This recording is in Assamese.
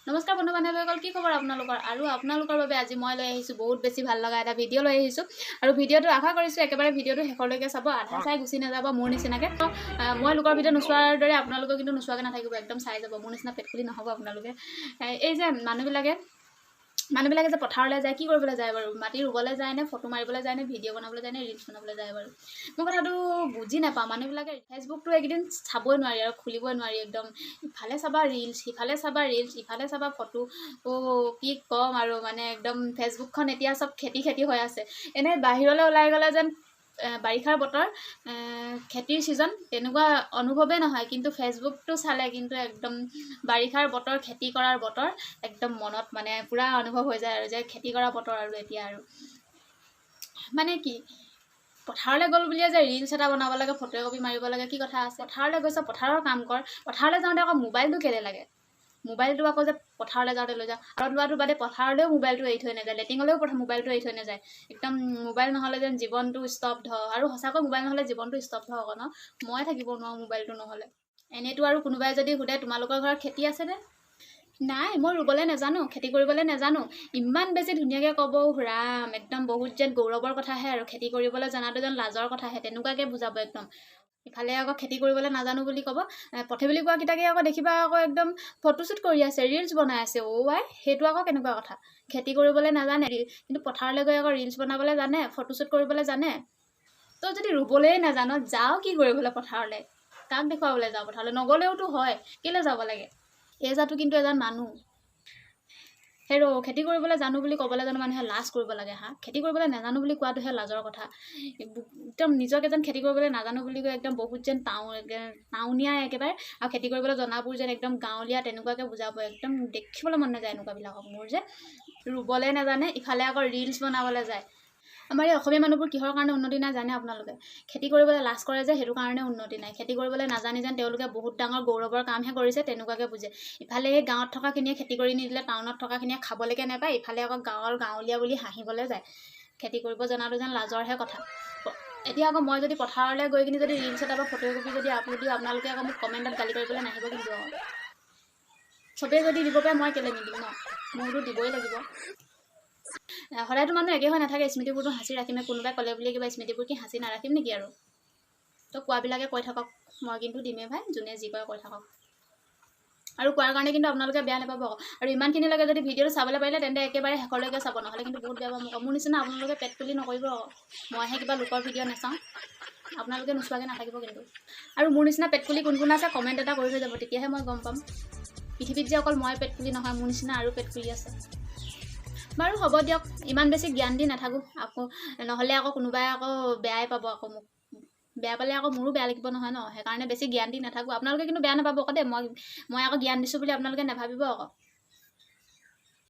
নমস্কাৰ বন্ধু বান্ধৱীসকল, কি খবৰ আপোনালোকৰ? আৰু আপোনালোকৰ বাবে আজি মই লৈ আহিছোঁ বহুত বেছি ভাল লগা এটা ভিডিঅ' লৈ আহিছোঁ। আৰু ভিডিঅ'টো আশা কৰিছোঁ একেবাৰে ভিডিঅ'টো শেষলৈকে চাব, আধা চাই গুচি নাযাব মোৰ নিচিনাকৈ। মই লোকৰ ভিডিঅ' নোচোৱাৰ দৰে আপোনালোকে কিন্তু নোচোৱাকৈ নাথাকিব, একদম চাই যাব। মোৰ নিচিনা পেটকুলি নহ'ব আপোনালোকে। এই যে মানুহবিলাকে যে পথাৰলৈ যায়, কি কৰিবলৈ যায় বাৰু? মাটি ৰুবলৈ যায় নে, ফটো মাৰিবলৈ যায় নে, ভিডিঅ' বনাবলৈ যায় নে, ৰিলচ বনাবলৈ যায় বাৰু? মই কথাটো বুজি নাপাওঁ। মানুহবিলাকে ফেচবুকটো এইকেইদিন চাবই নোৱাৰি আৰু খুলিবই নোৱাৰি। একদম ইফালে চাবা ৰিলচ, সিফালে চাবা ৰিলচ, ইফালে চাবা ফটো। কি ক'ম আৰু, মানে একদম ফেচবুকখন এতিয়া চব খেতি হৈ আছে। এনেই বাহিৰলৈ ওলাই গ'লে যেন বাৰিষাৰ বতৰ, খেতিৰ ছিজন তেনেকুৱা অনুভৱেই নহয়, কিন্তু ফেচবুকটো চালে কিন্তু একদম বাৰিষাৰ বতৰ, খেতি কৰাৰ বতৰ একদম মনত মানে পূৰা অনুভৱ হৈ যায় আৰু যে খেতি কৰা বতৰ আৰু এতিয়া আৰু মানে কি পথাৰলৈ গ'ল বুলিয়ে যে ৰিলচ এটা বনাব লাগে, ফটো কপি মাৰিব লাগে, কি কথা আছে? পথাৰলৈ গৈছ, পথাৰৰ কাম কৰ। পথাৰলৈ যাওঁতে আকৌ মোবাইলটো কেলৈ লাগে? মোবাইলটো আকৌ যে পথাৰলৈ যাওঁতে লৈ যাওঁ। আৰু লোৱাটো বাদে পথাৰলৈও মোবাইলটো এৰি থৈ নাযায়, লেটিঙলৈও মোবাইলটো এৰি থৈ নাযায়। একদম মোবাইল নহ'লে যেন জীৱনটো স্তব্ধ। আৰু সঁচাকৈ মোবাইল নহ'লে জীৱনটো স্তব্ধ হ'ব ন? মই থাকিব নোৱাৰোঁ মোবাইলটো নহ'লে। এনেইতো আৰু কোনোবাই যদি সোধে তোমালোকৰ ঘৰত খেতি আছেনে? নাই, মই ৰুবলৈ নাজানো, খেতি কৰিবলৈ নাজানো। ইমান বেছি ধুনীয়াকৈ ক'ব, ৰাম একদম বহুত যেন গৌৰৱৰ কথাহে আৰু। খেতি কৰিবলৈ জনাটো যেন লাজৰ কথাহে, তেনেকুৱাকৈ বুজাব একদম। ইফালে আকৌ খেতি কৰিবলৈ নাজানো বুলি ক'ব। পথে বুলি কোৱাকেইটাকে আকৌ দেখিবা আকৌ একদম ফটোশ্বুট কৰি আছে, ৰিলচ বনাই আছে। আই, সেইটো আকৌ কেনেকুৱা কথা? খেতি কৰিবলৈ নাজানে কিন্তু পথাৰলৈ গৈ আকৌ ৰিলচ বনাবলৈ জানে, ফটোশ্বুট কৰিবলৈ জানে। তই যদি ৰুবলৈয়ে নাজানো, যাওঁ কি কৰিবলৈ পথাৰলৈ? কাক দেখুৱাবলৈ যাওঁ পথাৰলৈ? নগ'লেওতো হয়, কেলৈ যাব লাগে? এই জাতো কিন্তু এজন মানুহ। খেতি কৰিবলৈ জানো বুলি ক'বলৈ জানো মানুহে লাজ কৰিব লাগে। খেতি কৰিবলৈ নাজানো বুলি কোৱাটোহে লাজৰ কথা। একদম নিজকে যেন খেতি কৰিবলৈ নাজানো বুলি কৈ একদম বহুত যেন টাউনীয়া একেবাৰে, আৰু খেতি কৰিবলৈ জনাবোৰ যেন একদম গাঁৱলীয়া, তেনেকুৱাকৈ বুজাব। একদম দেখিবলৈ মন নাযায় এনেকুৱাবিলাকক মোৰ যে। ৰুবলৈ নাজানে, ইফালে আকৌ ৰিলচ বনাবলৈ যায়। আমাৰ এই অসমীয়া মানুহবোৰ কিহৰ কাৰণে উন্নতি নাই জানে আপোনালোকে? খেতি কৰিবলৈ লাজ কৰে যে, সেইটো কাৰণে উন্নতি নাই। খেতি কৰিবলৈ নাজানি যেন তেওঁলোকে বহুত ডাঙৰ গৌৰৱৰ কামহে কৰিছে, তেনেকুৱাকৈ বুজে। ইফালে এই গাঁৱত থকাখিনিয়ে খেতি কৰি নিদিলে টাউনত থকাখিনিয়ে খাবলৈকে নাপায়, ইফালে আকৌ গাঁৱলীয়া বুলি হাঁহিবলৈ যায়। খেতি কৰিব জনাটো যেন লাজৰহে কথা। এতিয়া আকৌ মই যদি পথাৰলৈ গৈ কিনি যদি ৰিলচ এটা বা ফটো কপি যদি আপলোড দিওঁ, আপোনালোকে আকৌ মোক কমেণ্টত গালি কৰিবলৈ নাহিব কিন্তু। চবেই যদি দিব পাৰে মই কেলৈ নিদিম ন? মোৰতো দিবই লাগিব। সদায়তো মানুহ একে হৈ নাথাকে, স্মৃতিবোৰতো সাঁচি ৰাখিমে। কোনোবাই ক'লে বুলি কিবা স্মৃতিবোৰ কি সাঁচি নাৰাখিম নেকি আৰু? তো কোৱাবিলাকে কৈ থাকক, মই কিন্তু দিমেই ভাই, যোনে যি কয় কৈ থাকক। আৰু কোৱাৰ কাৰণে কিন্তু আপোনালোকে বেয়া নাপাব আকৌ। আৰু ইমানখিনিলৈকে যদি ভিডিঅ'টো চাবলৈ পাৰিলে তেন্তে একেবাৰে শেষলৈকে চাব, নহ'লে কিন্তু বহুত বেয়া পাব। মোৰ নিচিনা আপোনালোকে পেটকুলি নকৰিব আকৌ। মইহে কিবা লোকৰ ভিডিঅ' নাচাওঁ, আপোনালোকে নোচোৱাকৈ নাথাকিব কিন্তু। আৰু মোৰ নিচিনা পেটকুলি কোন কোন আছে কমেণ্ট এটা কৰি থৈ যাব, তেতিয়াহে মই গম পাম। পৃথিৱীত যে অকল মই পেটকুলি নহয়, মোৰ নিচিনা আৰু পেটকুলি আছে। বাৰু হ'ব দিয়ক, ইমান বেছি জ্ঞান দি নাথাকোঁ আকৌ, নহ'লে আকৌ কোনোবাই আকৌ বেয়াই পাব আকৌ মোক। বেয়া পালে আকৌ মোৰো বেয়া লাগিব নহয় ন? সেইকাৰণে বেছি জ্ঞান দি নাথাকোঁ। আপোনালোকে কিন্তু বেয়া নাপাব আকৌ দেই, মই আকৌ জ্ঞান দিছোঁ বুলি আপোনালোকে নাভাবিব আকৌ।